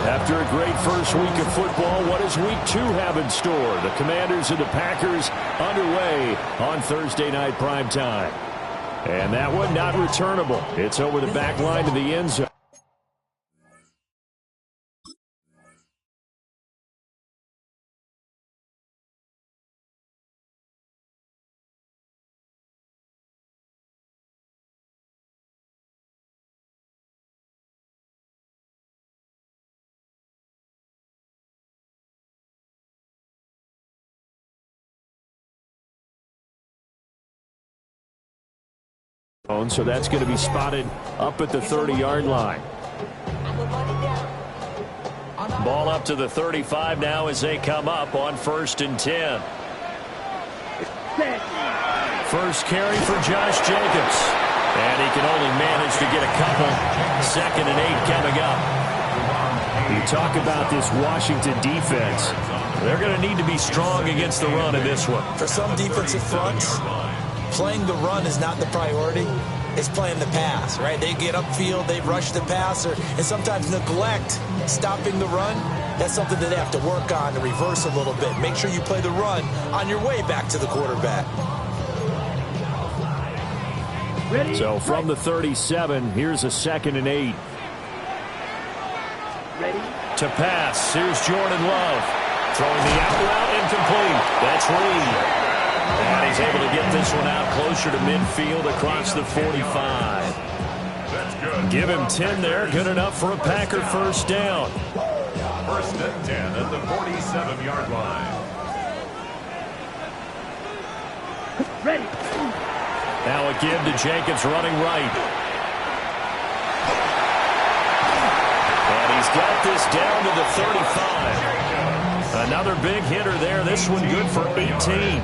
After a great first week of football, what does week 2 have in store? The Commanders and the Packers underway on Thursday night primetime. And that one not returnable. It's over the back line to the end zone. So that's going to be spotted up at the 30-yard line. Ball up to the 35 now as they come up on 1st and 10. First carry for Josh Jacobs. And he can only manage to get a couple. 2nd and 8 coming up. You talk about this Washington defense. They're going to need to be strong against the run in this one. For some defensive fronts, playing the run is not the priority. It's playing the pass, right? They get upfield, they rush the passer, and sometimes neglect stopping the run. That's something that they have to work on to reverse a little bit. Make sure you play the run on your way back to the quarterback. So from the 37, here's a 2nd and 8. To pass, here's Jordan Love. Throwing the out route incomplete. That's Reed. And he's able to get this one out closer to midfield across the 45. Give him 10 there. Good enough for a Packer first down. 1st and 10 at the 47-yard line. Ready. Now a give to Jacobs running right. And he's got this down to the 35. Another big hitter there. This one good for 18.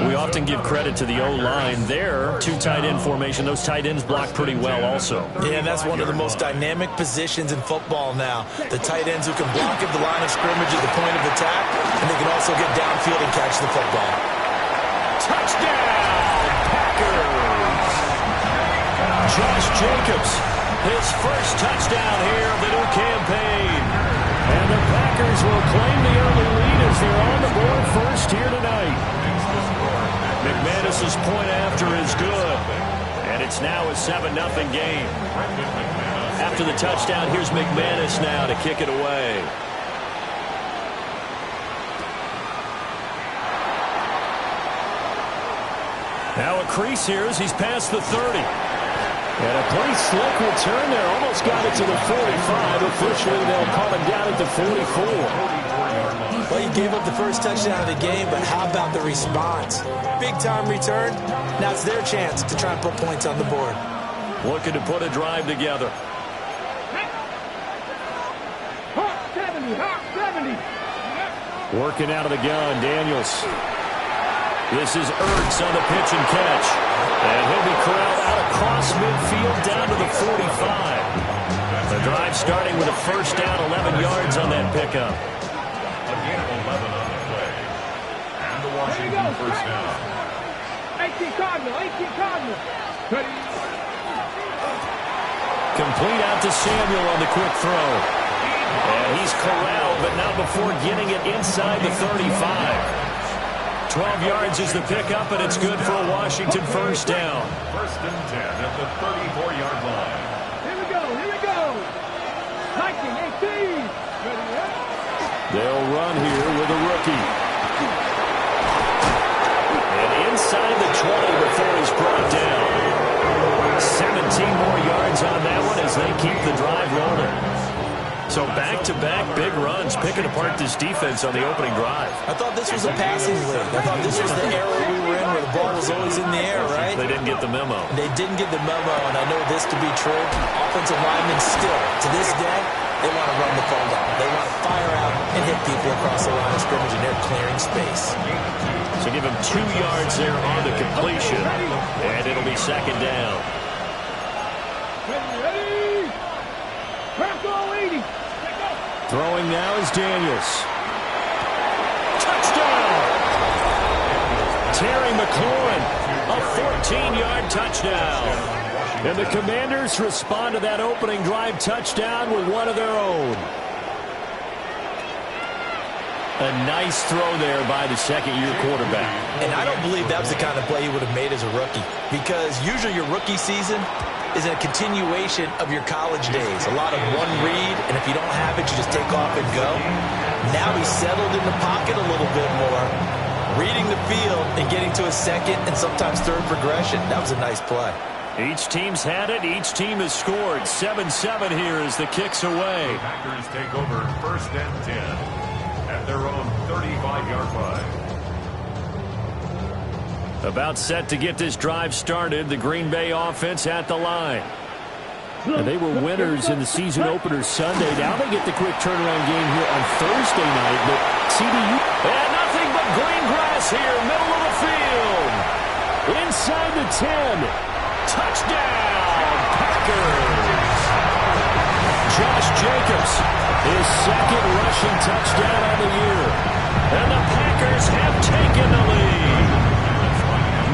We often give credit to the O-line there. 2 tight end formation. Those tight ends block pretty well also. Yeah, that's one of the most dynamic positions in football now. The tight ends who can block at the line of scrimmage at the point of attack, and they can also get downfield and catch the football. Touchdown, Packers! Josh Jacobs, his first touchdown here of the new campaign. And the Packers will claim the early lead as they're on the board first here tonight. McManus's point after is good. And it's now a 7-0 game. After the touchdown, here's McManus now to kick it away. Now a crease here as he's past the 30. And a pretty slick return there. Almost got it to the 45. Officially, they'll call him down at the 44. Well, he gave up the first touchdown of the game, but how about the response? Big-time return. Now it's their chance to try and put points on the board. Looking to put a drive together. Working out of the gun, Daniels. This is Ertz on the pitch and catch. And he'll be corralled out across midfield down to the 45. The drive starting with a first down, 11 yards on that pickup. A gain of 11 on the play. And the Washington first down. 18 Cardinal. Complete out to Samuel on the quick throw. And he's corralled, but not before getting it inside the 35. 12 yards is the pickup, and it's good for a Washington first down. 1st and 10 at the 34-yard line. Here we go. 19, 18. They'll run here with a rookie. And inside the 20 before he's brought down. 17 more yards on that one as they keep the drive rolling. So back-to-back big runs, picking apart this defense on the opening drive. I thought this was a passing league. I thought this was the era we were in where the ball was always in the air, right? They didn't get the memo. They didn't get the memo, and I know this to be true. Offensive linemen still, to this day, they want to run the ball down. They want to fire out and hit people across the line of scrimmage, and they're clearing space. So give him 2 yards there on the completion, and it'll be second down. Ready. Purple 80. Throwing now is Daniels. Touchdown! Terry McLaurin A 14-yard touchdown. And the Commanders respond to that opening drive touchdown with one of their own. A nice throw there by the second-year quarterback. And I don't believe that was the kind of play he would have made as a rookie, because usually your rookie season is a continuation of your college days. A lot of one read, and if you don't have it, you just take off and go. Now he's settled in the pocket a little bit more, reading the field and getting to a second and sometimes third progression. That was a nice play. Each team's had it. Each team has scored. 7-7 here as the kick's away. The Packers take over 1st and 10 at their own 35-yard line. About set to get this drive started. The Green Bay offense at the line. And they were winners in the season opener Sunday. Now they get the quick turnaround game here on Thursday night. But CDU, and nothing but green grass here, middle of the field. Inside the 10. Touchdown, Packers. Josh Jacobs, his second rushing touchdown on the year. And the Packers have taken the lead.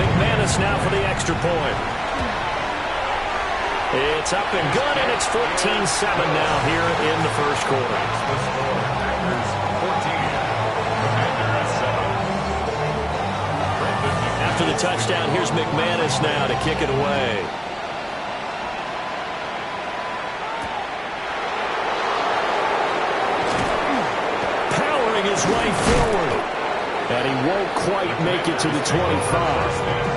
McManus now for the extra point. It's up and good, and it's 14-7 now here in the first quarter. Packers 14, Commanders 7. After the touchdown, here's McManus now to kick it away. Powering his way forward. And he won't quite make it to the 25.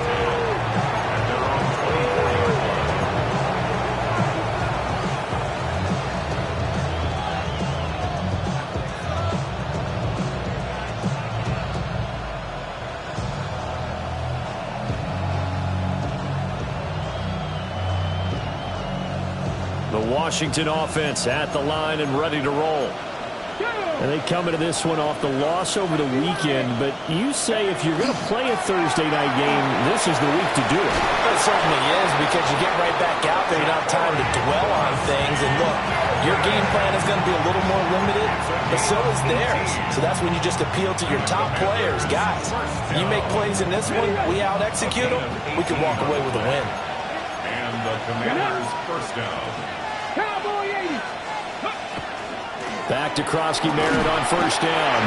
The Washington offense at the line and ready to roll. And they come into this one off the loss over the weekend. But you say if you're going to play a Thursday night game, this is the week to do it. It certainly is, because you get right back out there. You don't have time to dwell on things. And look, your game plan is going to be a little more limited, but so is theirs. So that's when you just appeal to your top players. Guys, you make plays in this one, we out-execute them, we can walk away with a win. And the Commanders' first down. Cowboy 80. Back to Krosky Merritt on first down.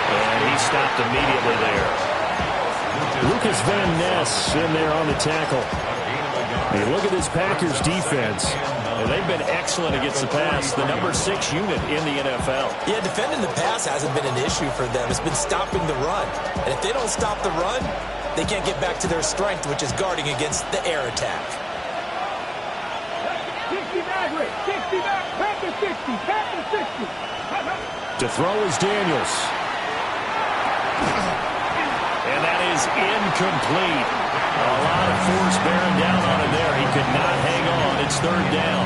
And he stopped immediately there. Lucas Van Ness in there on the tackle. Hey, look at this Packers defense. And they've been excellent against the pass. The number 6 unit in the NFL. Yeah, defending the pass hasn't been an issue for them. It's been stopping the run. And if they don't stop the run, they can't get back to their strength, which is guarding against the air attack. 60 Maverick. 60 Maverick. Packers 60. Packers 60. To throw is Daniels. And that is incomplete. A lot of force bearing down on him there. He could not hang on. It's third down.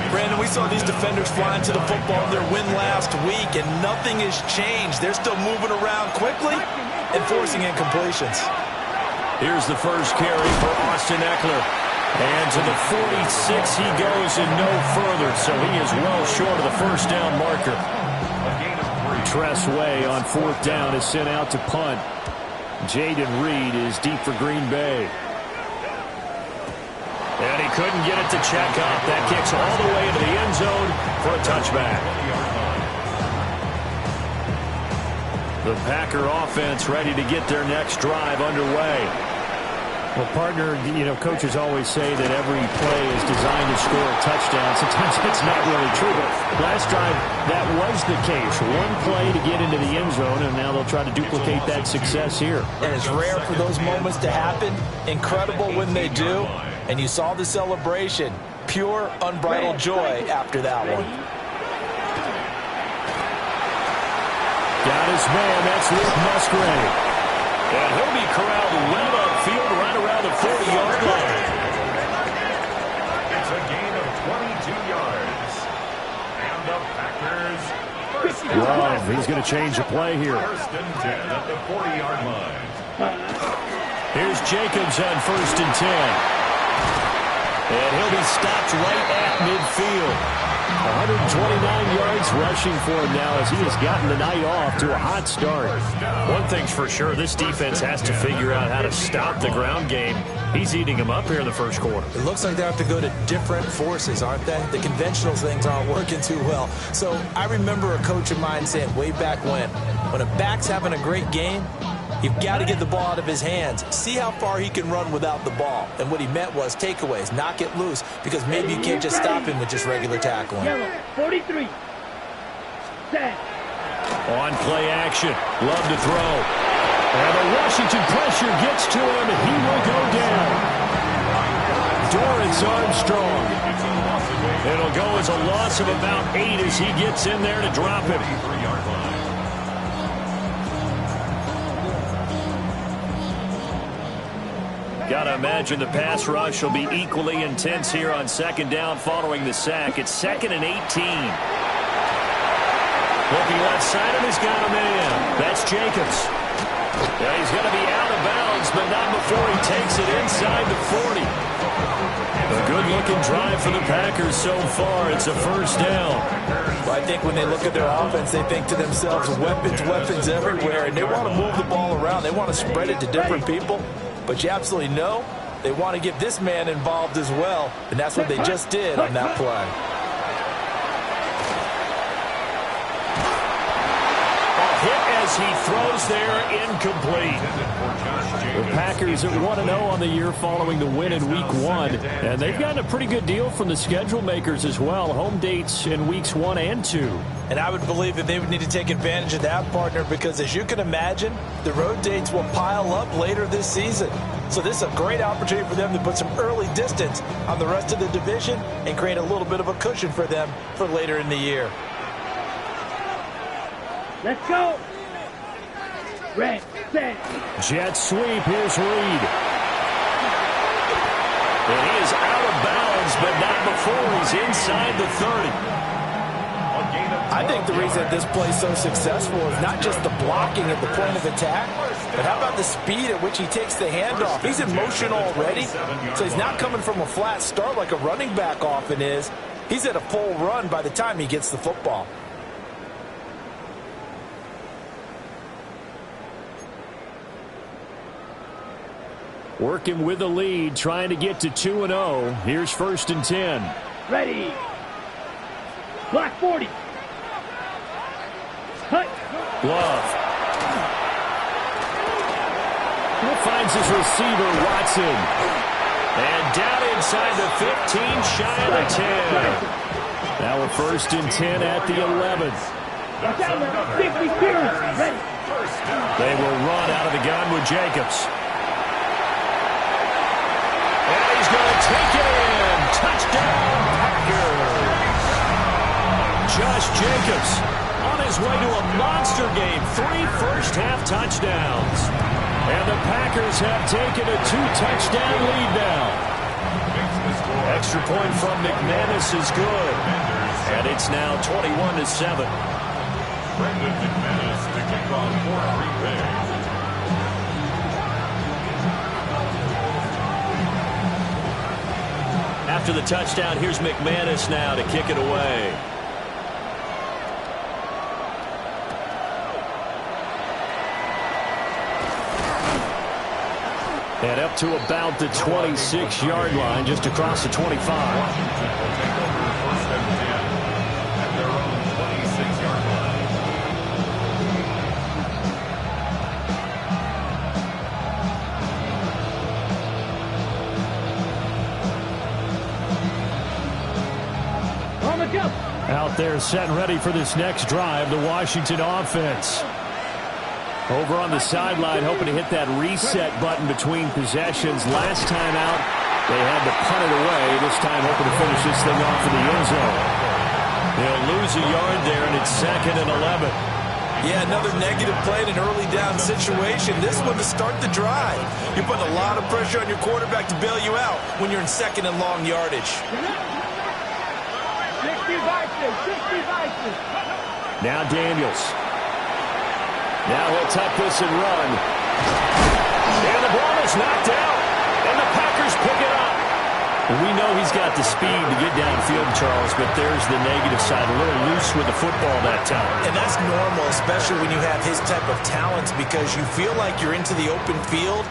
Brandon, we saw these defenders flying to the football in their win last week, and nothing has changed. They're still moving around quickly and forcing incompletions. Here's the first carry for Austin Eckler. And to the 46 he goes and no further, so he is well short of the first down marker. Tress Way on fourth down is sent out to punt. Jaden Reed is deep for Green Bay. And he couldn't get it to check up. That kicks all the way into the end zone for a touchback. The Packer offense ready to get their next drive underway. Well, partner, you know, coaches always say that every play is designed to score a touchdown. Sometimes it's not really true, but last drive, that was the case. One play to get into the end zone, and now they'll try to duplicate that success here. And it's rare for those moments to happen. Incredible when they do. And you saw the celebration. Pure, unbridled joy after that one. Got his man. That's Luke Musgrave. And he'll be corralled well upfield right around the 40-yard line. It's a gain of 22 yards. And the Packers first down. Love, he's going to change the play here. First and 10 at the 40-yard line. Here's Jacobs on first and 10. And he'll be stopped right at midfield. 129 yards rushing for him now as he has gotten the night off to a hot start. One thing's for sure, this defense has to figure out how to stop the ground game. He's eating them up here in the first quarter. It looks like they have to go to different forces, aren't they? The conventional things aren't working too well. So I remember a coach of mine saying way back when a back's having a great game, you've got to get the ball out of his hands. See how far he can run without the ball. And what he meant was takeaways, knock it loose, because maybe you can't just stop him with just regular tackling. 43. Set. On play action. Love to throw. And the Washington pressure gets to him, and he will go down. Dorrance Armstrong. It'll go as a loss of about 8 as he gets in there to drop him. Got to imagine the pass rush will be equally intense here on second down following the sack. It's 2nd and 18. Looking left side, and he's got a man. That's Jacobs. Yeah, he's going to be out of bounds, but not before he takes it inside the 40. A good-looking drive for the Packers so far. It's a first down. Well, I think when they look at their offense, they think to themselves, weapons everywhere, and they want to move the ball around. They want to spread it to different people. But you absolutely know they want to get this man involved as well, and that's what they just did on that play. A hit as he throws there, incomplete. The Packers at 1-0 on the year following the win in Week 1, and they've gotten a pretty good deal from the schedule makers as well. Home dates in Weeks 1 and 2. And I would believe that they would need to take advantage of that, partner, because as you can imagine, the road dates will pile up later this season. So this is a great opportunity for them to put some early distance on the rest of the division and create a little bit of a cushion for them for later in the year. Let's go. Red, set. Jet sweep. Here's Reed. And he is out of bounds, but not before he's inside the 30. I think the reason this play is so successful is not just the blocking at the point of attack, but how about the speed at which he takes the handoff? He's in motion already, so he's not coming from a flat start like a running back often is. He's at a full run by the time he gets the football. Working with the lead, trying to get to 2-0. Here's 1st and 10. Ready. Block 40. Cut. Love. Finds his receiver, Watson. And down inside the 15, shy of the 10. Now we're 1st and 10 at the 11. Watch out now. 50 clearance. Ready. They will run out of the gun with Jacobs. And he's going to take it in. Touchdown, Packers. Josh Jacobs on his way to a monster game. 3 first-half touchdowns. And the Packers have taken a 2-touchdown lead now. Extra point from McManus is good. And it's now 21-7. Brandon McManus to kick off for Green Bay. After the touchdown, here's McManus now to kick it away. And up to about the 26-yard line, just across the 25. Washington will take over 1st and 10 at their own 26-yard line. On the jump. Out there set and ready for this next drive, the Washington offense. Over on the sideline, hoping to hit that reset button between possessions. Last time out, they had to punt it away. This time, hoping to finish this thing off in the end zone. They'll lose a yard there, and it's 2nd and 11. Yeah, another negative play in an early down situation. This one to start the drive. You're putting a lot of pressure on your quarterback to bail you out when you're in 2nd and long yardage. 60 vices. 60 vices. Now Daniels. Now he'll tuck this and run. And the ball is knocked out. And the Packers pick it up. We know got the speed to get downfield, Charles, but there's the negative side. A little loose with the football that time. And that's normal, especially when you have his type of talents, because you feel like you're into the open field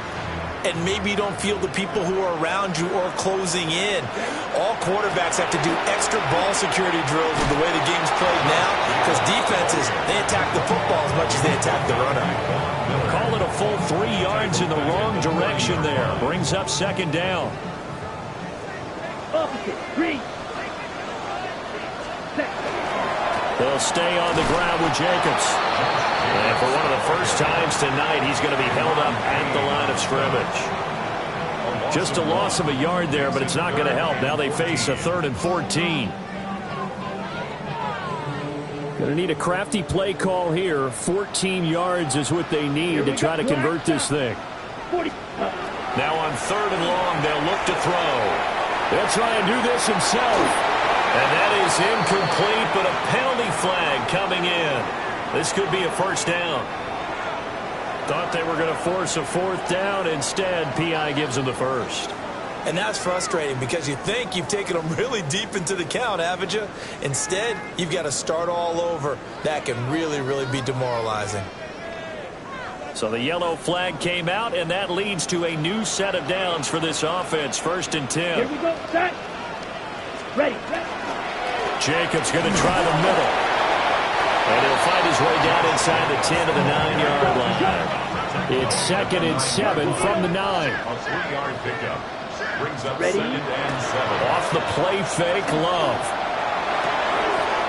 and maybe you don't feel the people who are around you or closing in. All quarterbacks have to do extra ball security drills with the way the game's played now, because defenses, they attack the football as much as they attack the runner. Call it a full 3 yards in the wrong direction there. Brings up second down. They'll stay on the ground with Jacobs. And for one of the first times tonight, he's going to be held up at the line of scrimmage. Just a loss of a yard there, but it's not going to help. Now they face a 3rd and 14. Going to need a crafty play call here. 14 yards is what they need to try to convert this thing. Now on 3rd and long, they'll look to throw. They'll try and do this himself. And that is incomplete, but a penalty flag coming in. This could be a first down. Thought they were going to force a 4th down. Instead, P.I. gives them the first. And that's frustrating because you think you've taken them really deep into the count, haven't you? Instead, you've got to start all over. That can really, really be demoralizing. So the yellow flag came out, and that leads to a new set of downs for this offense. 1st and 10. Here we go, set. Ready. Jacobs going to try the middle. And he'll find his way down inside the 10 to the 9-yard line. It's 2nd and 7 from the 9. A 3-yard pickup. Brings up Ready? 2nd and 7. Off the play fake, Love.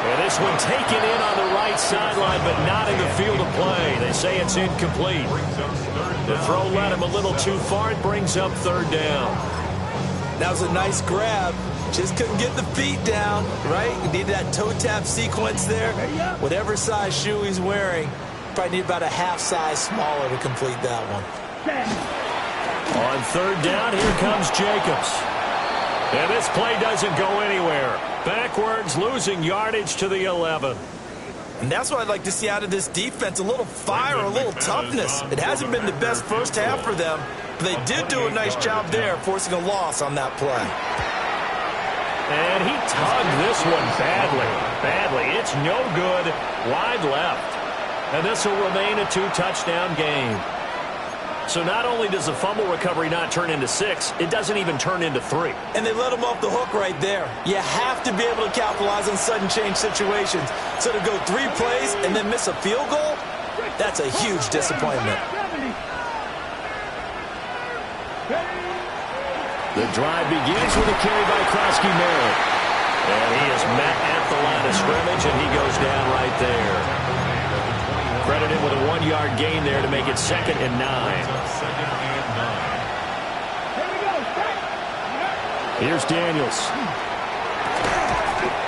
And this one taken in on the right sideline, but not in the field of play. They say it's incomplete. The throw led him a little too far. It brings up 3rd down. That was a nice grab. Just couldn't get the feet down, right? You need that toe tap sequence there. Whatever size shoe he's wearing, probably need about a half size smaller to complete that one. On 3rd down, here comes Jacobs. And this play doesn't go anywhere. Backwards, losing yardage to the 11. And that's what I'd like to see out of this defense, a little fire, a little toughness. It hasn't been the best first half for them, but they did do a nice job there, forcing a loss on that play. And he tugged this one badly. It's no good. Wide left. And this will remain a 2-touchdown game. So not only does the fumble recovery not turn into 6, it doesn't even turn into 3. And they let him off the hook right there. You have to be able to capitalize on sudden change situations. So to go 3 plays and then miss a field goal, that's a huge disappointment. The drive begins with a carry by Krosky Merritt. And he is met at the line of scrimmage, and he goes down right there. Credit him with a 1-yard gain there to make it 2nd and 9. Here's Daniels.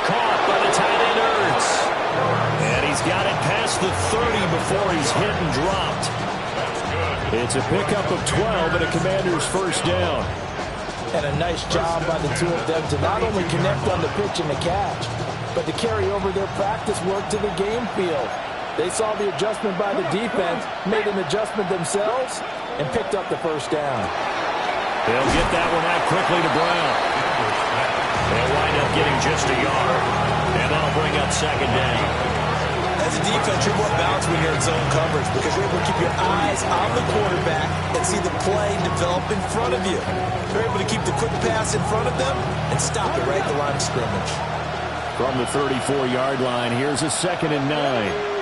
Caught by the tight end, Ertz. And he's got it past the 30 before he's hit and dropped. It's a pickup of 12 and a Commander's first down. And a nice job by the two of them to not only connect on the pitch and the catch, but to carry over their practice work to the game field. They saw the adjustment by the defense, made an adjustment themselves, and picked up the first down. They'll get that one out quickly to Brown. They'll wind up getting just a yard, and that'll bring up 2nd down. As a defense, you're more balanced when you're in zone coverage because you're able to keep your eyes on the quarterback and see the play develop in front of you. You're able to keep the quick pass in front of them and stop it right at the line of scrimmage. From the 34-yard line, here's a 2nd and 9.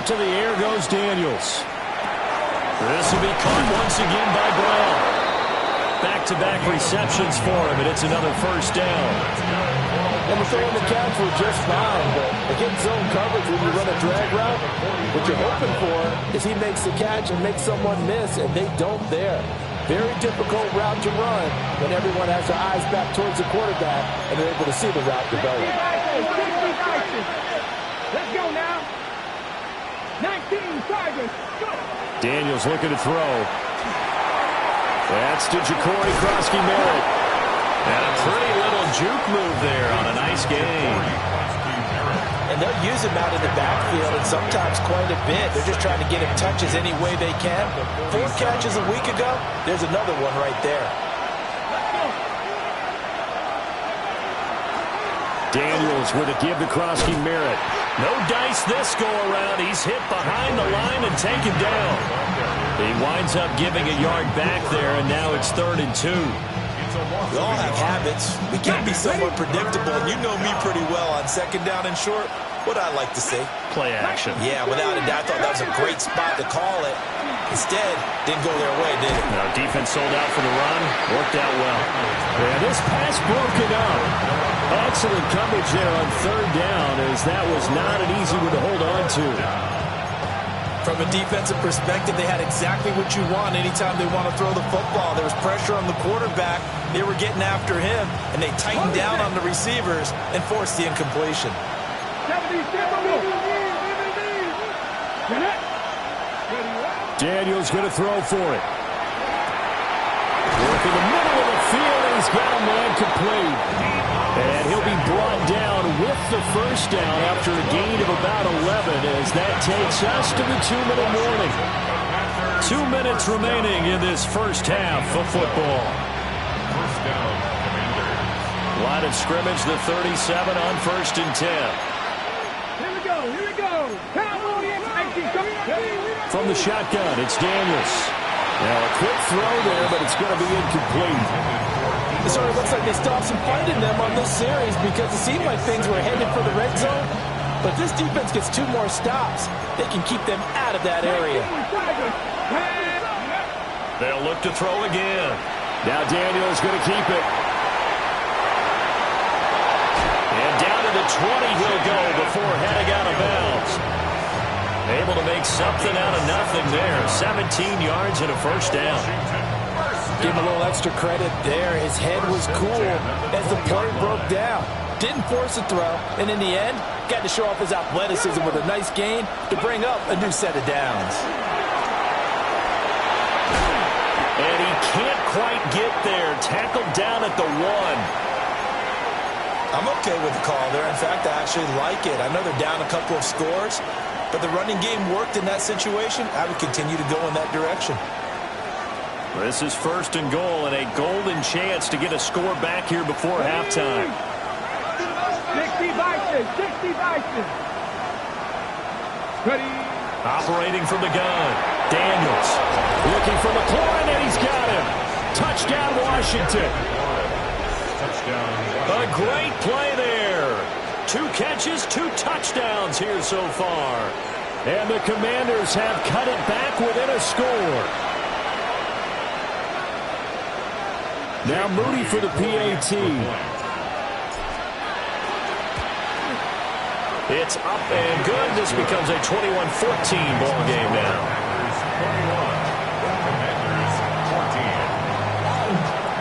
To the air goes Daniels. This will be caught once again by Brown. Back-to-back receptions for him, and it's another first down. And the throw and the catch were just fine, but against zone coverage, when you run a drag route, what you're hoping for is he makes the catch and makes someone miss, and they don't there. Very difficult route to run when everyone has their eyes back towards the quarterback and they're able to see the route develop. Let's go now. 19 Tigers, go. Daniels looking to throw. That's to Ja'Cory Krosky Merritt. And a pretty little juke move there on a nice game. And they'll use him out in the backfield and sometimes quite a bit. They're just trying to get him touches any way they can. 4 catches a week ago, there's another one right there. Daniels with a give to Krosky Merritt. No dice this go-around. He's hit behind the line and taken down. He winds up giving a yard back there, and now it's 3rd and 2. We all have habits. We can be somewhat predictable, and you know me pretty well on 2nd down and short. What I like to say. Play action. Yeah, without a doubt, I thought that was a great spot to call it. Instead, didn't go their way, did it? No, defense sold out for the run. Worked out well. Yeah, this pass broken up. Excellent coverage there on 3rd down, as that was not an easy one to hold on to. From a defensive perspective, they had exactly what you want anytime they want to throw the football. There was pressure on the quarterback. They were getting after him, and they tightened down on the receivers and forced the incompletion. Daniels going to throw for it. Work in the middle of the field, and he's got a man complete. And he'll be brought down with the 1st down after a gain of about 11, as that takes us to the 2-minute warning. 2 minutes remaining in this first half of football. First down, Commanders. Line of scrimmage, the 37 on 1st and 10. Here we go, here we go. From the shotgun, it's Daniels. Now a quick throw there, but it's going to be incomplete. It sort of looks like they stopped some fighting them on this series because it seemed like things were headed for the red zone. But this defense gets 2 more stops. They can keep them out of that area. They'll look to throw again. Now Daniels going to keep it. And down to the 20 he'll go before heading out of bounds. Able to make something out of nothing there. 17 yards and a 1st down. Give him a little extra credit there. His head was cool as the play broke down. Didn't force a throw, and in the end, got to show off his athleticism with a nice gain to bring up a new set of downs. And he can't quite get there. Tackled down at the 1. I'm okay with the call there. In fact, I actually like it. I know they're down a couple of scores, but the running game worked in that situation. I would continue to go in that direction. This is 1st and goal, and a golden chance to get a score back here before halftime. 60 Bison. Ready. Operating from the gun. Daniels looking for McLaurin, and he's got him. Touchdown, Washington. Touchdown, A great play there. 2 catches, 2 touchdowns here so far. And the Commanders have cut it back within a score. Now Moody for the PAT. It's up and good. This becomes a 21-14 ball game now. Commanders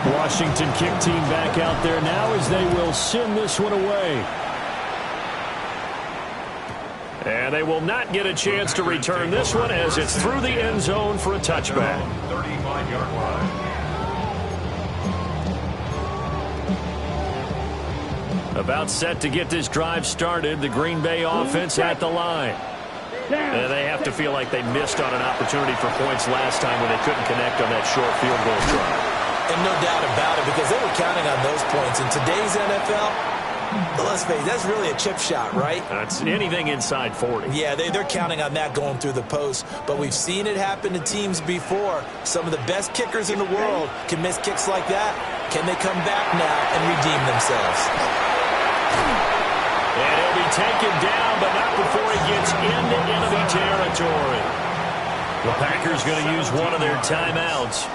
14. Washington kick team back out there now as they will send this one away. And they will not get a chance to return this one as it's through the end zone for a touchback. 35-yard line. About set to get this drive started. The Green Bay offense at the line. And they have to feel like they missed on an opportunity for points last time when they couldn't connect on that short field goal try. And no doubt about it, because they were counting on those points. In today's NFL, let's face it, that's really a chip shot, right? That's anything inside 40. Yeah, they're counting on that going through the post. But we've seen it happen to teams before. Some of the best kickers in the world can miss kicks like that. Can they come back now and redeem themselves? And he'll be taken down, but not before he gets into enemy territory. The Packers going to use one of their timeouts,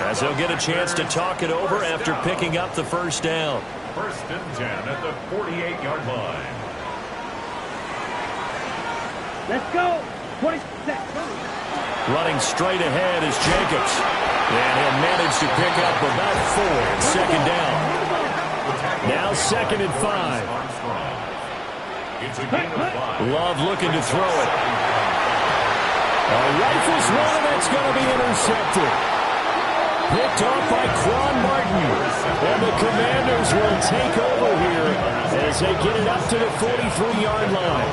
as they'll get a chance to talk it over after picking up the 1st down. 1st and 10 at the 48-yard line. Let's go. 26. Running straight ahead is Jacobs. And he'll manage to pick up about 4 in 2nd down. Now 2nd and 5. It's a gain of 5. Love looking to throw it. Rifles one, and that's going to be intercepted. Picked off by Quan Martin. And the Commanders will take over here as they get it up to the 43-yard line.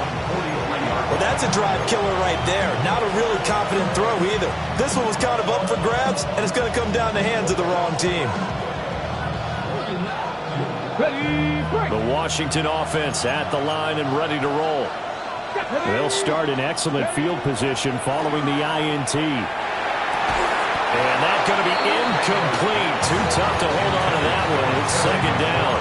Well, that's a drive killer right there. Not a really confident throw either. This one was kind of up for grabs, and it's going to come down the hands of the wrong team. Ready, break. The Washington offense at the line and ready to roll. They'll start in excellent field position following the INT. And that's going to be incomplete. Too tough to hold on to that one. It's second down.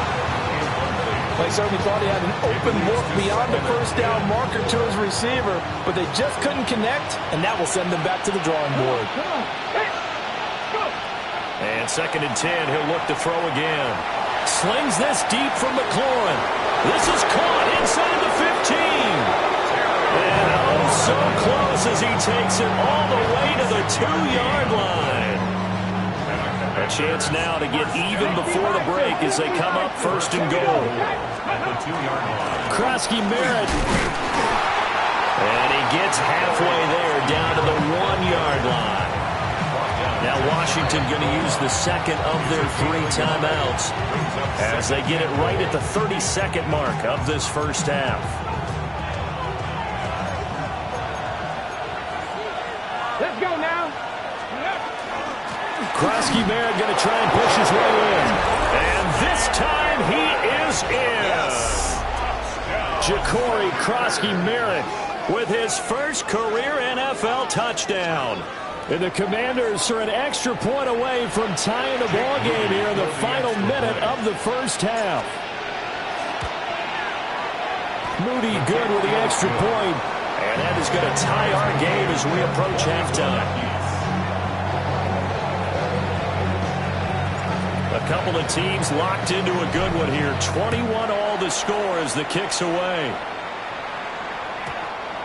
They certainly thought he had an open look beyond the first down marker to his receiver, but they just couldn't connect, and that will send them back to the drawing board. And second and 10, he'll look to throw again. Slings this deep from McLaurin. This is caught inside the 15. And oh, so close as he takes it all the way to the 2-yard line. A chance now to get even before the break as they come up first and goal. Krosky Merritt. And he gets halfway there down to the 1-yard line. Now Washington going to use the second of their 3 timeouts as they get it right at the 32nd mark of this first half. Let's go now. Krosky Merritt going to try and push his way in. And this time he is in. Ja'Cory Krosky Merritt with his first career NFL touchdown. And the Commanders are an extra point away from tying the ball game here in the final minute of the first half. Moody good with the extra point. And that is going to tie our game as we approach halftime. A couple of teams locked into a good one here. 21 all the score as the kick's away.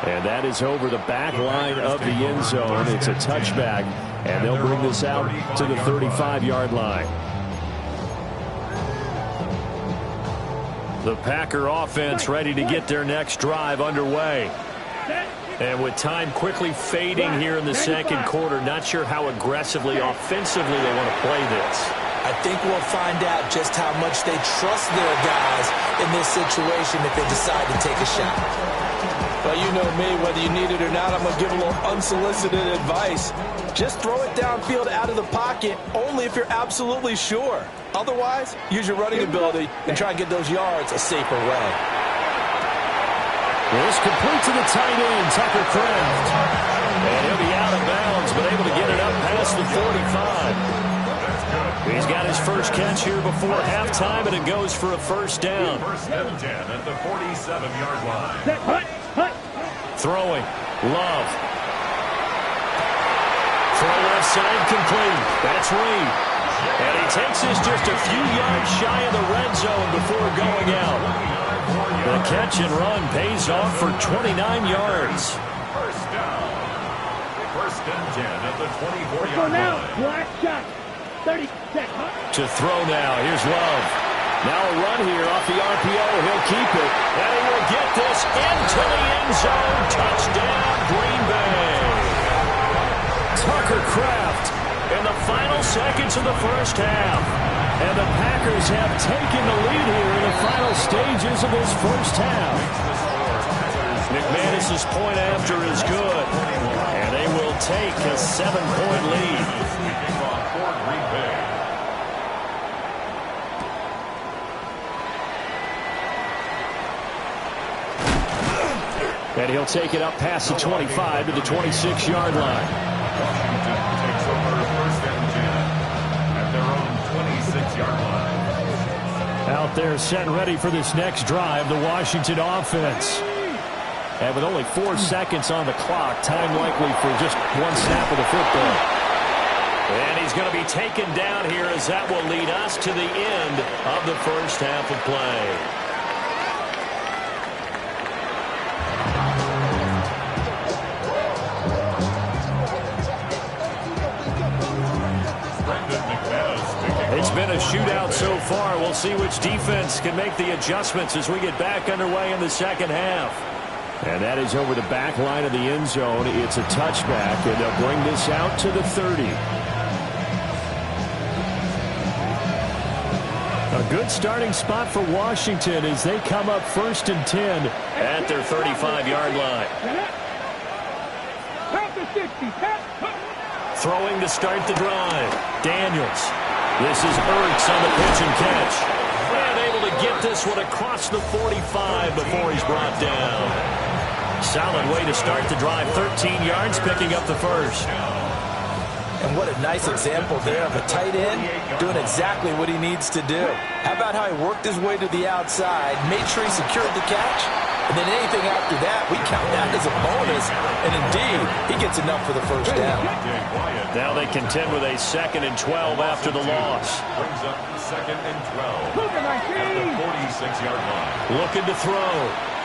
And that is over the back line of the end zone. It's a touchback, and they'll bring this out to the 35-yard line. The Packer offense ready to get their next drive underway. And with time quickly fading here in the second quarter, not sure how aggressively, offensively they want to play this. I think we'll find out just how much they trust their guys in this situation if they decide to take a shot. Well, you know me, whether you need it or not, I'm going to give a little unsolicited advice. Just throw it downfield out of the pocket only if you're absolutely sure. Otherwise, use your running ability and try and get those yards a safer way. This complete to the tight end, Tucker Kraft. And he'll be out of bounds, but able to get it up past the 45. He's got his first catch here before halftime, and it goes for a first down. First and 10 at the 47-yard line. Throwing. Love. Throw left side complete. That's Reed. And he takes this just a few yards shy of the red zone before going out. The catch and run pays off for 29 yards. First down. First and 10 at the 24-yard line. Black shot. 30 seconds. To throw now. Here's Love. Now a run here off the RPO. He'll keep it. And he will get this into the end zone. Touchdown, Green Bay. Tucker Kraft in the final seconds of the first half. And the Packers have taken the lead here in the final stages of this first half. McManus's point after is good. And they will take a 7-point lead. And he'll take it up past the 25 to the 26-yard line. Washington takes over first and 10 at their own 26-yard line. Out there set ready for this next drive, the Washington offense. And with only 4 seconds on the clock, time likely for just one snap of the football. And he's going to be taken down here as that will lead us to the end of the first half of play. It's been a shootout so far. We'll see which defense can make the adjustments as we get back underway in the second half. And that is over the back line of the end zone. It's a touchback, and they'll bring this out to the 30. A good starting spot for Washington as they come up first and 10 at their 35-yard line. Throwing to start the drive. Daniels. This is Ertz on the pitch and catch. And able able to get this one across the 45 before he's brought down. Solid way to start the drive. 13 yards, picking up the first. And what a nice example there of a tight end doing exactly what he needs to do. How about how he worked his way to the outside, made sure he secured the catch, and then anything after that, we count that as a bonus. And indeed, he gets enough for the first down. Now they contend with a 2nd and 12 after the loss. Brings up 2nd and 12 at the 46-yard line. Looking to throw.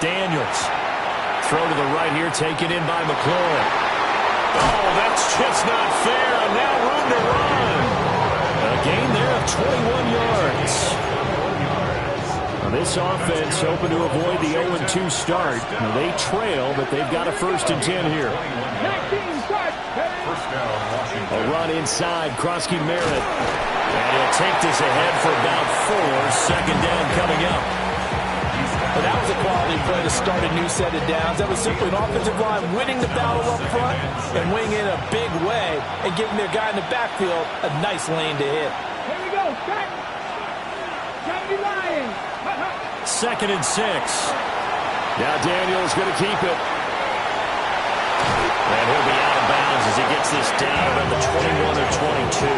Daniels. Throw to the right here, taken in by McLaurin. Oh, that's just not fair. And now room to run. A gain there of 21 yards. Now this offense hoping to avoid the 0-2 start. Now they trail, but they've got a 1st and 10 here. First down, Washington. A run inside, Krosky Merritt. And he'll take this ahead for about 4. 2nd down coming up. But that was a quality play to start a new set of downs. That was simply an offensive line winning the battle up front and winning in a big way and giving their guy in the backfield a nice lane to hit. Here we go. Lions. 2nd and 6. Now Daniels going to keep it. And he'll be out of bounds as he gets this down around the 21 or 22.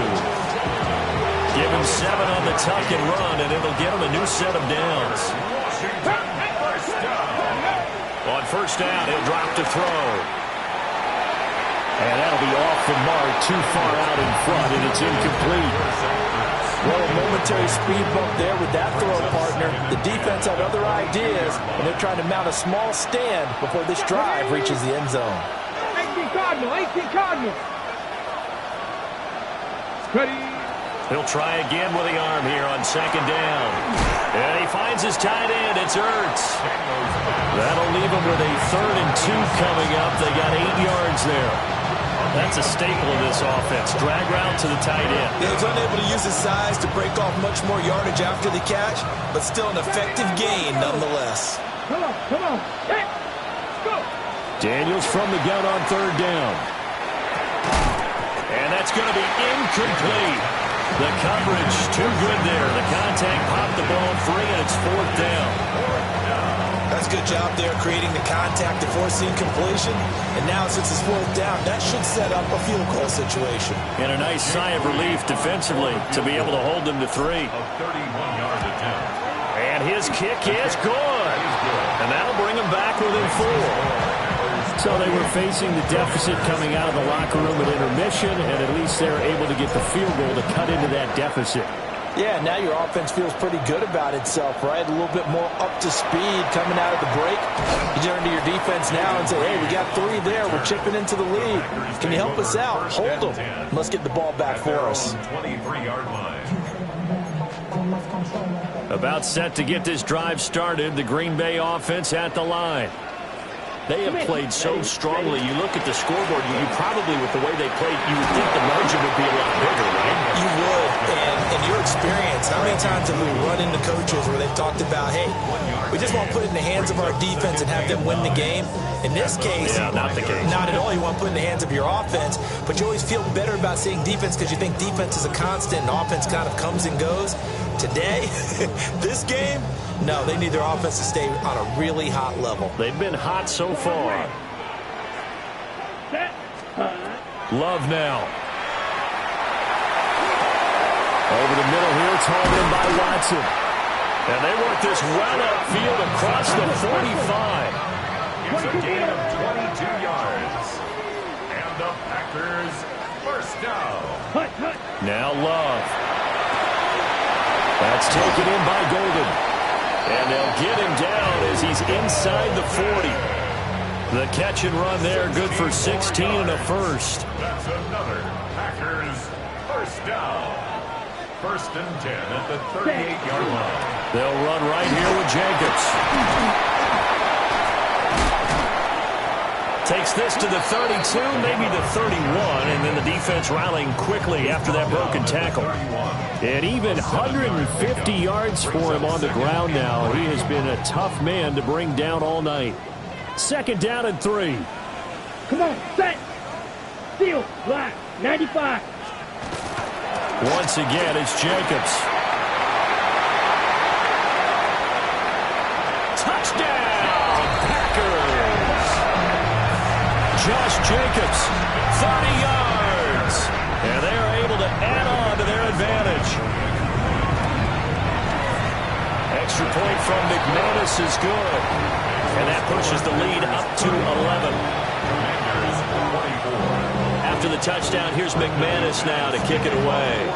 Give him 7 on the tuck and run, and it'll get him a new set of downs. On first down, he'll drop to throw. And that'll be off the mark, too far out in front, and it's incomplete. Well, a momentary speed bump there with that throw partner. The defense had other ideas, and they're trying to mount a small stand before this drive reaches the end zone. 18 Cardinal. Ready. He'll try again with the arm here on 2nd down. And he finds his tight end. It's Ertz. That'll leave him with a 3rd and 2 coming up. They got 8 yards there. That's a staple of this offense. Drag route to the tight end. He was unable to use his size to break off much more yardage after the catch, but still an effective gain nonetheless. Come on. Hey, go. Daniels from the gun on 3rd down. And that's going to be incomplete. The coverage too good there. The contact popped the ball free, and it's 4th down. That's a good job there creating the contact to forcing completion. And now since it's 4th down, that should set up a field goal situation. And a nice sigh of relief defensively to be able to hold them to 3. A 31-yard attempt. And his kick is good. And that'll bring him back within 4. So they were facing the deficit coming out of the locker room at intermission, and at least they're able to get the field goal to cut into that deficit. Yeah, now your offense feels pretty good about itself, right? A little bit more up to speed coming out of the break. You turn to your defense now and say, hey, we got 3 there. We're chipping into the lead. Can you help us out? Hold them. Let's get the ball back for us. 23-yard line. About set to get this drive started, the Green Bay offense at the line. They have played so strongly. You look at the scoreboard, you probably, with the way they played, you would think the margin would be a lot bigger, right? You would. And in your experience, how many times have we run into coaches where they've talked about, hey, we just want to put it in the hands of our defense and have them win the game? In this case, not the case. Not at all. You want to put it in the hands of your offense, but you always feel better about seeing defense because you think defense is a constant and offense kind of comes and goes. Today, this game, no, they need their offense to stay on a really hot level. They've been hot so far. Love now. Over the middle here, it's hauled in by Watson. And they work this well upfield across the 45. It's a gain of 22 yards. And the Packers first down. Now Love. That's taken in by Golden. And they'll get him down as he's inside the 40. The catch and run there, good for 16 and a first. That's another Packers first down. 1st and 10 at the 38-yard line. They'll run right here with Jacobs. Takes this to the 32, maybe the 31, and then the defense rallying quickly after that broken tackle. And even 150 yards for him on the ground now. He has been a tough man to bring down all night. 2nd down and 3. Come on, set. Steal, block, 95. Once again, it's Jacobs. Josh Jacobs, 30 yards. And they are able to add on to their advantage. Extra point from McManus is good. And that pushes the lead up to 11. After the touchdown, here's McManus now to kick it away.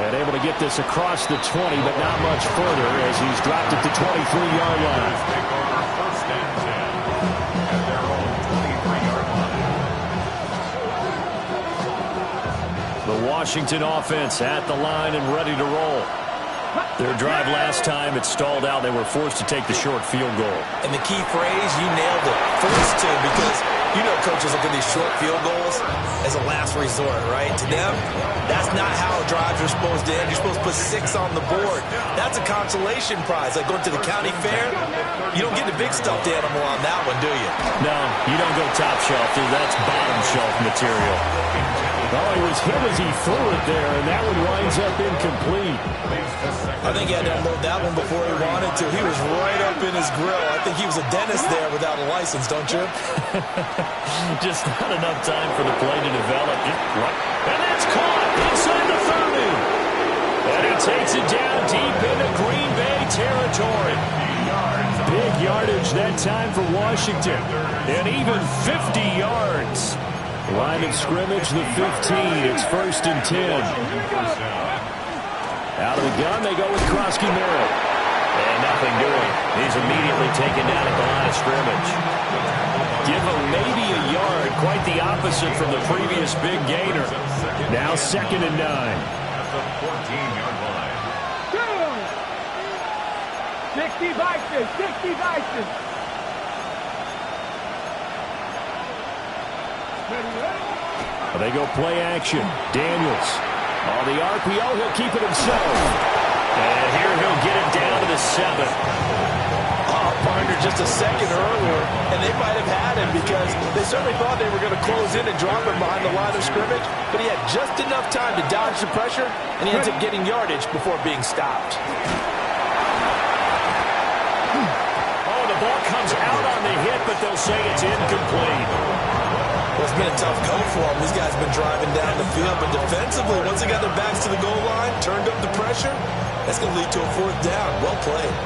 And able to get this across the 20, but not much further as he's dropped it to 23-yard line. First and 10 at their own 23-yard line. The Washington offense at the line and ready to roll. Their drive last time, it stalled out. They were forced to take the short field goal. And the key phrase, you nailed it. Forced to, because you know coaches look at these short field goals as a last resort, right? To them, that's not how drives are supposed to end. You're supposed to put 6 on the board. That's a consolation prize. Like going to the county fair, you don't get the big stuffed animal on that one, do you? No, you don't go top shelf. That's bottom shelf material. Oh, it was him as he threw it there, and that one winds up incomplete. I think he had to unload that one before he wanted to. He was right up in his grill. I think he was a dentist there without a license, don't you? Just not enough time for the play to develop. And that's caught inside the 30. And he takes it down deep into Green Bay territory. Big yardage that time for Washington. And even 50 yards. Line of scrimmage, the 15. It's 1st and 10. Out of the gun, they go with Krosky Merritt. And nothing doing. He's immediately taken down at the line of scrimmage. Give him maybe a yard. Quite the opposite from the previous big gainer. Now 2nd and 9. At the 14-yard line. 60 Vikings, 60 Vikings. They go play action. Daniels. On the RPO, he'll keep it himself. And here he'll get it down to the 7. Partner just a second earlier, and they might have had him because they certainly thought they were going to close in and drop him behind the line of scrimmage, but he had just enough time to dodge the pressure, and he ends up getting yardage before being stopped. Oh, the ball comes out on the hit, but they'll say it's incomplete. Well, it's been a tough go for them. These guys have been driving down the field, but defensively, once they got their backs to the goal line, turned up the pressure, that's going to lead to a 4th down. Well played.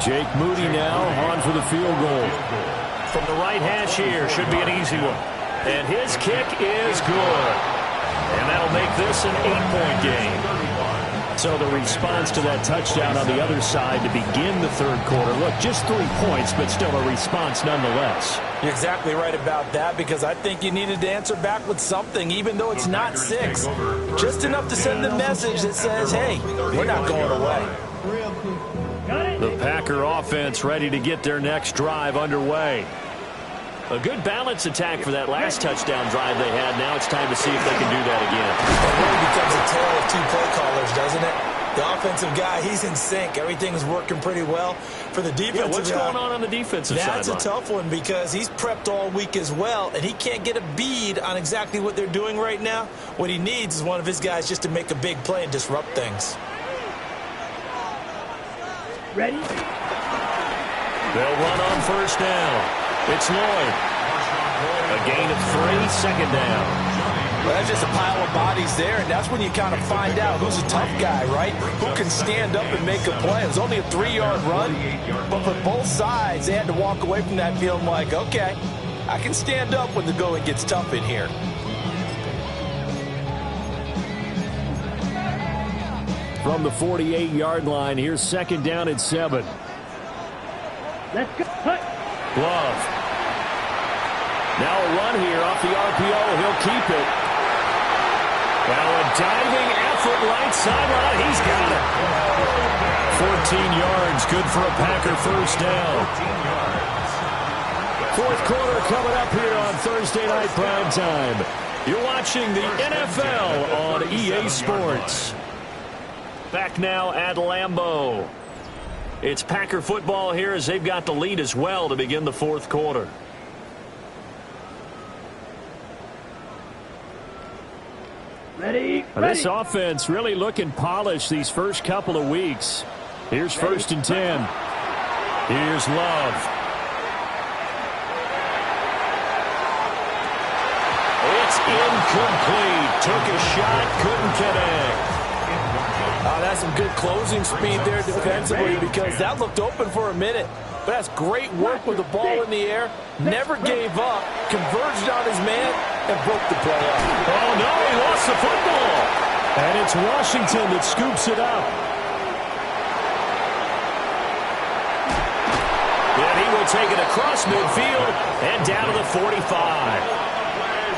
Jake Moody now on for the field goal. From the right hash here, should be an easy one. And his kick is good. And that'll make this an 8-point game. So the response to that touchdown on the other side to begin the 3rd quarter. Look, just 3 points, but still a response nonetheless. You're exactly right about that, because I think you needed to answer back with something, even though it's not 6. Just enough to send the message that says, hey, we're not going away. The Packer offense ready to get their next drive underway. A good balance attack for that last touchdown drive they had. Now it's time to see if they can do that again. It really becomes a tale of 2 play callers, doesn't it? The offensive guy, he's in sync. Everything's working pretty well. For the defensive what's going on the defensive side? That's a tough one because he's prepped all week as well, and he can't get a bead on exactly what they're doing right now. What he needs is one of his guys just to make a big play and disrupt things. Ready? They'll run on 1st down. It's Lloyd. A gain of 3, 2nd down. Well, that's just a pile of bodies there, and that's when you kind of find out who's a tough guy, right? Who can stand up and make a play. It was only a 3-yard run, but for both sides, they had to walk away from that feeling like, okay, I can stand up when the going gets tough in here. From the 48-yard line, here's 2nd down and 7. Let's go. Cut. Glove. Now a run here off the RPO. He'll keep it. Now a diving effort right sideline. He's got it. 14 yards. Good for a Packer 1st down. 4th quarter coming up here on Thursday Night Prime Time. You're watching the NFL on EA Sports. Back now at Lambeau. It's Packer football here as they've got the lead as well to begin the fourth quarter. Ready? This offense really looking polished these first couple of weeks. Here's 1st and 10. Here's Love. It's incomplete. Took a shot, couldn't connect. That's some good closing speed there defensively because that looked open for a minute. But that's great work with the ball in the air. Never gave up, converged on his man, and broke the play up. Oh, no, he lost the football. And it's Washington that scoops it up. And he will take it across midfield and down to the 45.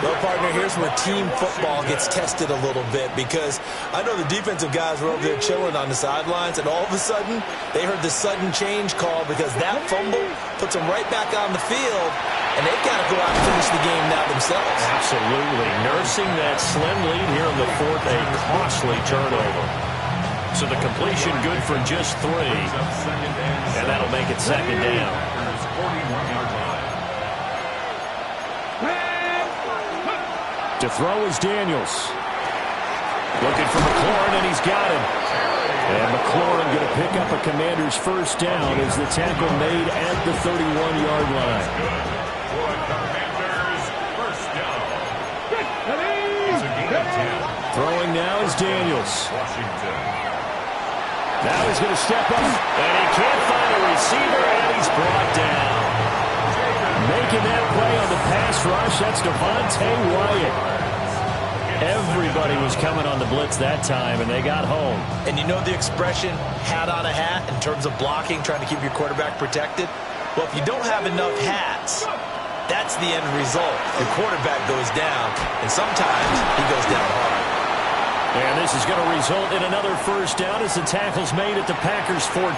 Well, partner, here's where team football gets tested a little bit because I know the defensive guys were over there chilling on the sidelines, and all of a sudden, they heard the sudden change call because that fumble puts them right back on the field, and they've got to go out and finish the game now themselves. Absolutely. Nursing that slim lead here in the fourth, a costly turnover. So the completion good for just 3, and that'll make it 2nd down. To throw is Daniels. Looking for McLaurin, and he's got him. And McLaurin going to pick up a Commander's first down as the tackle made at the 31-yard line. Throwing now is Daniels. Now he's going to step up, and he can't find a receiver, and he's brought down. Making that play on the pass rush, that's Devontae Wyatt. Everybody was coming on the blitz that time, and they got home. And you know the expression, hat on a hat, in terms of blocking, trying to keep your quarterback protected? Well, if you don't have enough hats, that's the end result. Your quarterback goes down, and sometimes he goes down hard. And this is going to result in another first down as the tackle's made at the Packers 14.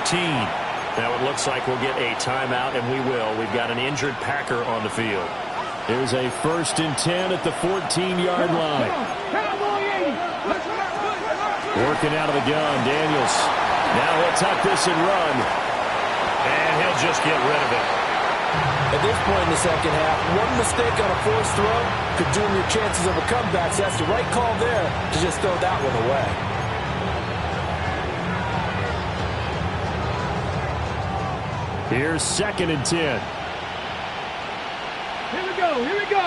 Now it looks like we'll get a timeout, and we will. We've got an injured Packer on the field. Here's a 1st and 10 at the 14-yard line. Working out of the gun, Daniels. Now he'll tuck this and run. And he'll just get rid of it. At this point in the second half, one mistake on a forced throw could doom your chances of a comeback. So that's the right call there to just throw that one away. Here's 2nd and 10. Here we go. Here we go.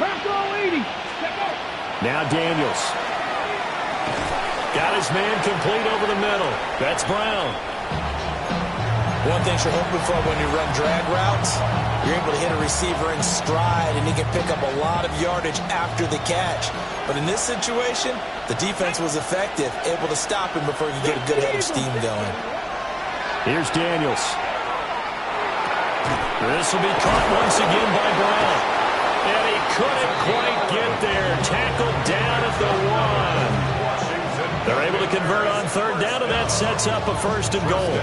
Packer 80. Step up. Now Daniels. Got his man complete over the middle. That's Brown. One thing you're hoping for when you run drag routes, you're able to hit a receiver in stride, and he can pick up a lot of yardage after the catch. But in this situation, the defense was effective, able to stop him before he could get a good head of steam going. Here's Daniels. This will be caught once again by Brown. And he couldn't quite get there. Tackled down at the 1. They're able to convert on 3rd down, and that sets up a 1st and goal.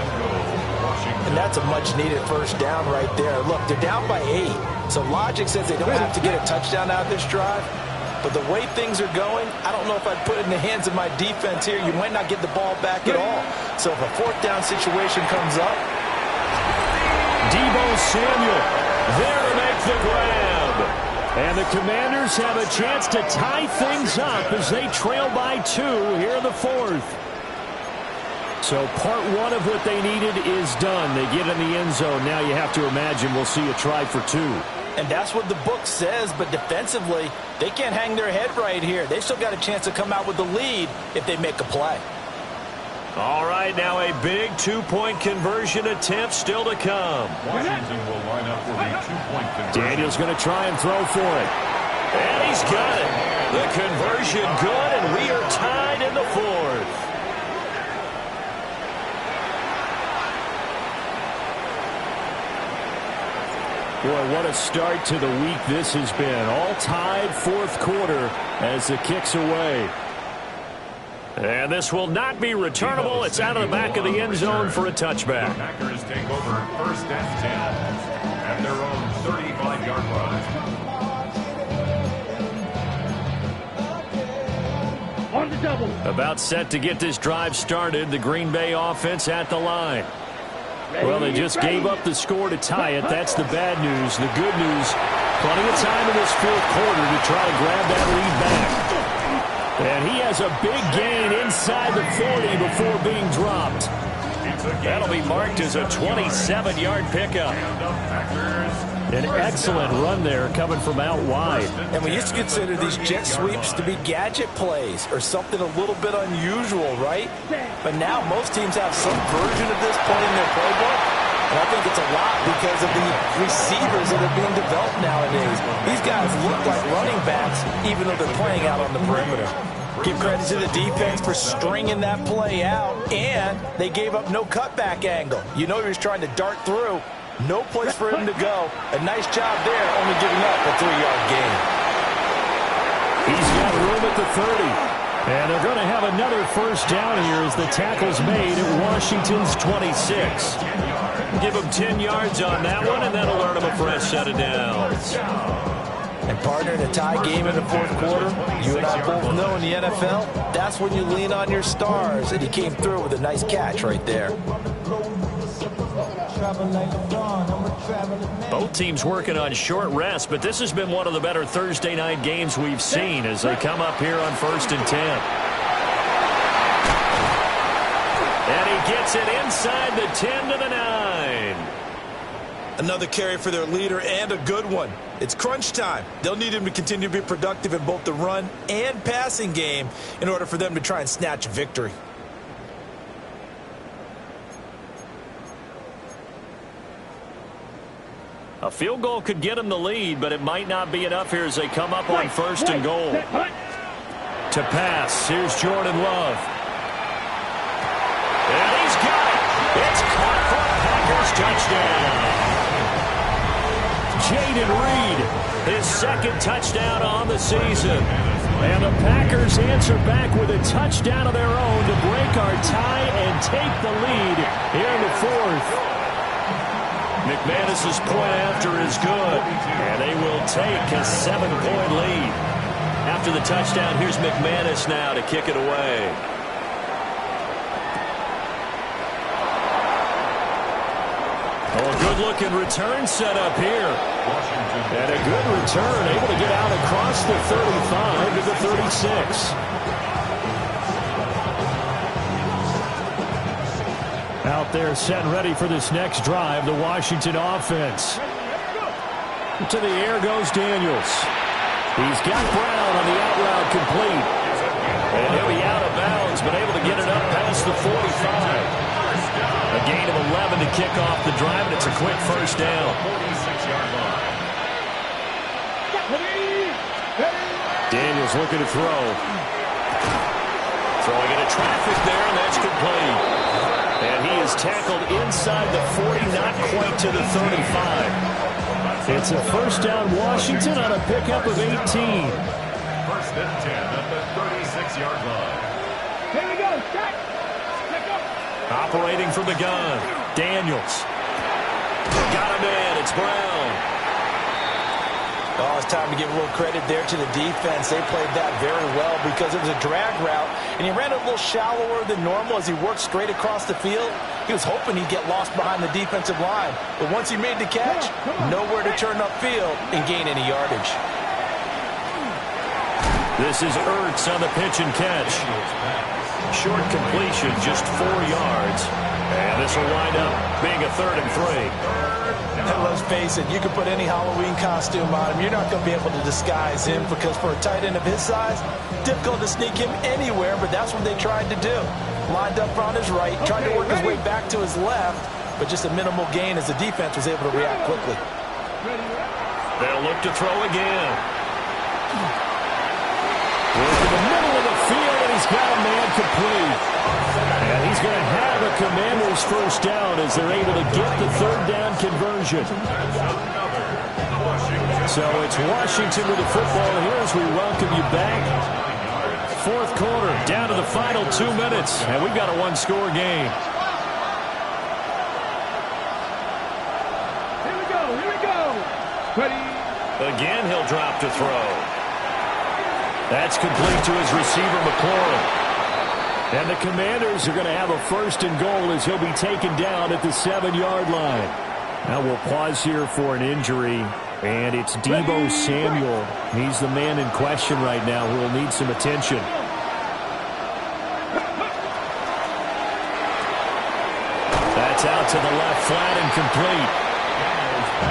And that's a much-needed first down right there. Look, they're down by 8. So logic says they don't have to get a touchdown out of this drive. But the way things are going, I don't know if I'd put it in the hands of my defense here. You might not get the ball back at all. So if a 4th down situation comes up. Deebo Samuel there to make the grab. And the Commanders have a chance to tie things up as they trail by 2 here in the 4th. So part 1 of what they needed is done. They get in the end zone. Now you have to imagine we'll see a try for 2. And that's what the book says, but defensively, they can't hang their head right here. They still got a chance to come out with the lead if they make a play. All right, now a big 2-point conversion attempt still to come. Washington will line up for the 2-point conversion. Daniels going to try and throw for it. And he's got it. The conversion good, and we are tied in the 4th. Boy, what a start to the week this has been. All tied 4th quarter as the kick's away. And this will not be returnable. It's out of the back of the end zone for a touchback. The Packers take over 1st and 10 at their own 35-yard line. On the double. About set to get this drive started. The Green Bay offense at the line. Well, they just gave up the score to tie it. That's the bad news. The good news, plenty of time in this fourth quarter to try to grab that lead back. And he has a big gain inside the 40 before being dropped. That'll be marked as a 27-yard pickup. An excellent run there coming from out wide. And we used to consider these jet sweeps to be gadget plays or something a little bit unusual, right? But now most teams have some version of this play in their playbook. And I think it's a lot because of the receivers that are being developed nowadays. These guys look like running backs even though they're playing out on the perimeter. Give credit to the defense for stringing that play out, and they gave up no cutback angle. You know he was trying to dart through. No place for him to go. A nice job there, only giving up a 3-yard gain. He's got room at the 30. And they're going to have another first down here as the tackle's made at Washington's 26. Give him 10 yards on that one, and that'll earn him a fresh set of downs. And partner, in a tie game in the fourth quarter, you and I both know in the NFL, that's when you lean on your stars. And he came through with a nice catch right there. Both teams working on short rest, but this has been one of the better Thursday night games we've seen as they come up here on 1st and 10. And he gets it inside the 10 to the 9. Another carry for their leader and a good one. It's crunch time. They'll need him to continue to be productive in both the run and passing game in order for them to try and snatch a victory. A field goal could get them the lead, but it might not be enough here as they come up on 1st and goal. To pass, here's Jordan Love. And he's got it. It's caught for a Packers touchdown. Jayden Reed, his second touchdown on the season. And the Packers answer back with a touchdown of their own to break our tie and take the lead here in the fourth. McManus's point after is good, and they will take a 7-point lead. After the touchdown, here's McManus now to kick it away. Oh, a good-looking return set up here. And a good return, able to get out across the 35 to the 36. Out there set ready for this next drive, the Washington offense. To the air goes Daniels. He's got Brown on the out route complete. And he'll be out of bounds, but able to get it up past the 45. A gain of 11 to kick off the drive, and it's a quick first down. Daniels looking to throw. Throwing into traffic there, and that's complete. And he is tackled inside the 40, not quite to the 35. It's a first down Washington on a pickup of 18. 1st and 10 at the 36-yard line. Here we go, Jack. Operating from the gun, Daniels. Got him in, it's Brown. Oh, it's time to give a little credit there to the defense. They played that very well because it was a drag route, and he ran a little shallower than normal as he worked straight across the field. He was hoping he'd get lost behind the defensive line, but once he made the catch, nowhere to turn upfield and gain any yardage. This is Ertz on the pitch and catch. Short completion, just 4 yards. And this will wind up being a 3rd and 3. And let's face it, you can put any Halloween costume on him. You're not going to be able to disguise him because for a tight end of his size, difficult to sneak him anywhere, but that's what they tried to do. Lined up on his right, tried to work his way back to his left, but just a minimal gain as the defense was able to react quickly. They'll look to throw again. Look in the middle of the field, and he's got a man complete. And he's going to have a Commander's first down as they're able to get the 3rd down conversion. So it's Washington with the football here as we welcome you back. 4th quarter, down to the final 2 minutes, and we've got a 1-score game. Here we go. Ready. Again, he'll drop to throw. That's complete to his receiver, McLaurin. And the Commanders are going to have a 1st and goal as he'll be taken down at the 7-yard line. Now we'll pause here for an injury, and it's Deebo Samuel. He's the man in question right now who will need some attention. That's out to the left, flat and complete.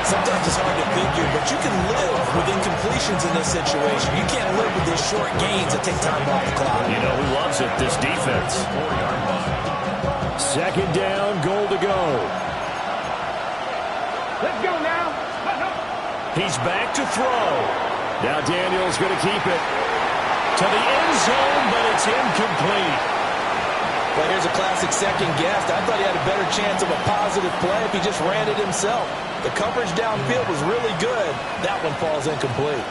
Sometimes it's hard to figure, but you can live with incompletions in this situation. You can't live with these short gains that take time off the clock. You know who loves it? This defense. 2nd down, goal to go. Let's go now. He's back to throw. Now Daniel's going to keep it to the end zone, but it's incomplete. But here's a classic second guess. I thought he had a better chance of a positive play if he just ran it himself. The coverage downfield was really good. That one falls incomplete.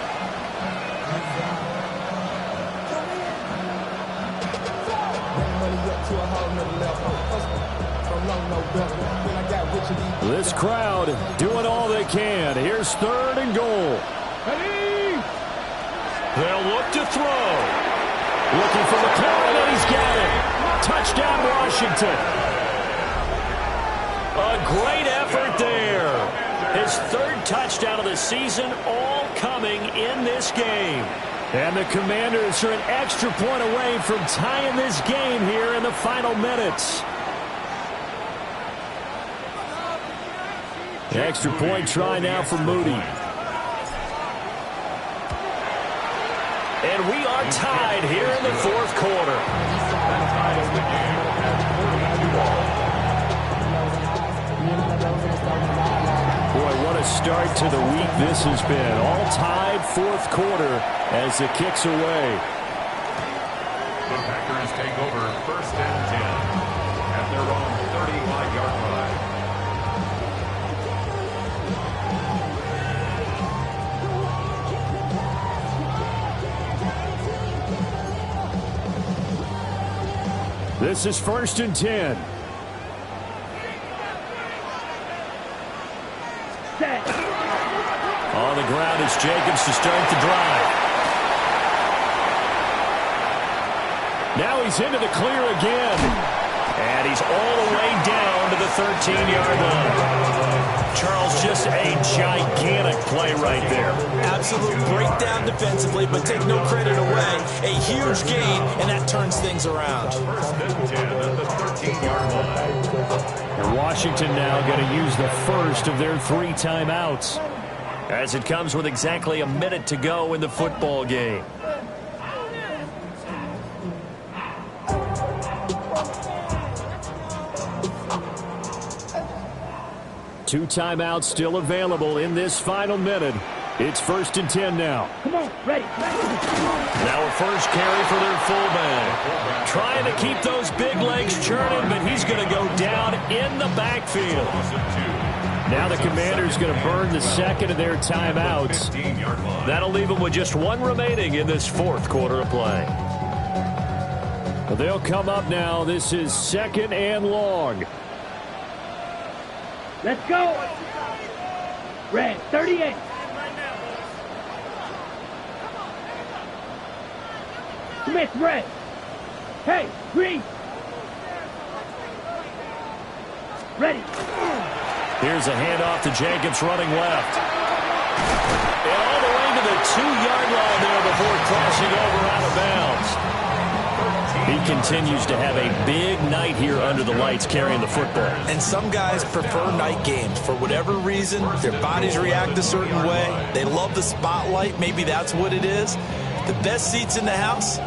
This crowd doing all they can. Here's 3rd and goal. They'll look to throw. Looking for McLaurin, and he's got it. Touchdown, Washington. A great effort there. His 3rd touchdown of the season, all coming in this game. And the Commanders are an extra point away from tying this game here in the final minutes. The extra point try now for Moody. And we are tied here in the 4th quarter. Boy, what a start to the week this has been. All tied 4th quarter as it kicks away. The Packers take over 1st and 10 at their own 35-yard line. This is 1st and 10. On the ground is Jacobs to start the drive. Now he's into the clear again. And he's all the way down to the 13-yard line. Charles, just a gigantic play right there. Absolute breakdown defensively, but take no credit away. A huge gain, and that turns things around. 1st and 10 at the 13-yard line. And Washington now going to use the first of their 3 timeouts, as it comes with exactly a minute to go in the football game. Two timeouts still available in this final minute. It's 1st and 10 now. Come on, ready. Now a first carry for their fullback. Trying to keep those big legs churning, but he's going to go down in the backfield. Now the Commanders going to burn the 2nd of their timeouts. That'll leave them with just 1 remaining in this 4th quarter of play. They'll come up now. This is 2nd and long. Let's go. Red, 38. Smith, red. Hey, green. Ready. Here's a handoff to Jacobs running left. And all the way to the 2-yard line there before crossing over out of bounds. He continues to have a big night here under the lights carrying the football. And some guys prefer night games. For whatever reason, their bodies react a certain way. They love the spotlight. Maybe that's what it is. The best seats in the house,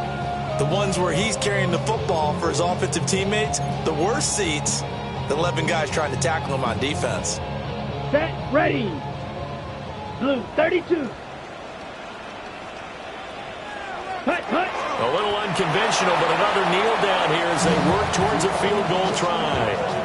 the ones where he's carrying the football for his offensive teammates. The worst seats, the 11 guys trying to tackle him on defense. Set, ready. Blue, 32. Hut. A little unconventional, but another kneel down here as they work towards a field goal try.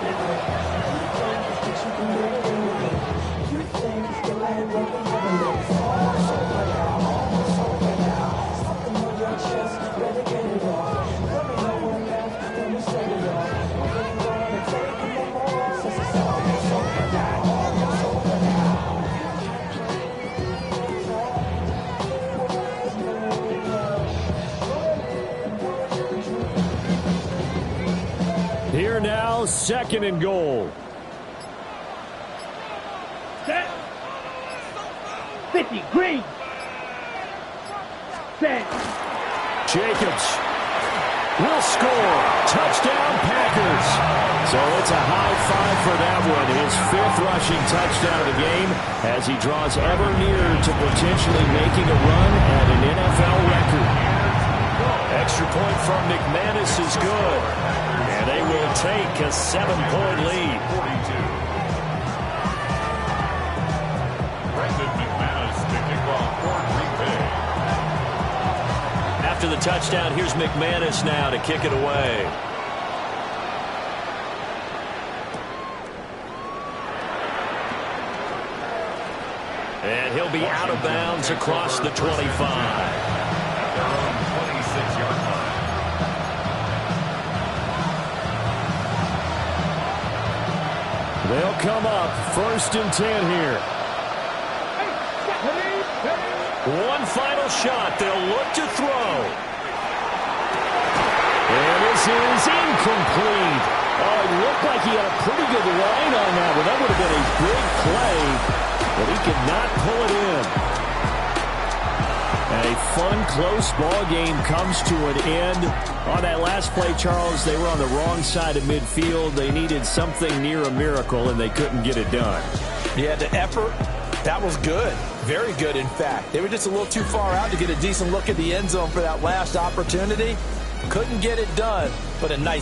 second and goal. Set. 50, green. Set. Jacobs will score. Touchdown, Packers. So it's a high five for that one. His 5th rushing touchdown of the game as he draws ever nearer to potentially making a run at an NFL record. Extra point from McManus is good. And they will take a 7-point lead. 42. Brendan McManus to kick off for Green Bay. After the touchdown, here's McManus now to kick it away. And he'll be out of bounds across the 25. At their own 26-yard line. They'll come up 1st and 10 here. One final shot. They'll look to throw. And this is incomplete. Oh, it looked like he had a pretty good line on that one. That would have been a big play, but he could not pull it in. A fun, close ball game comes to an end. On that last play, Charles, they were on the wrong side of midfield. They needed something near a miracle, and they couldn't get it done. Yeah, the effort, that was good. Very good, in fact. They were just a little too far out to get a decent look at the end zone for that last opportunity. Couldn't get it done, but a nice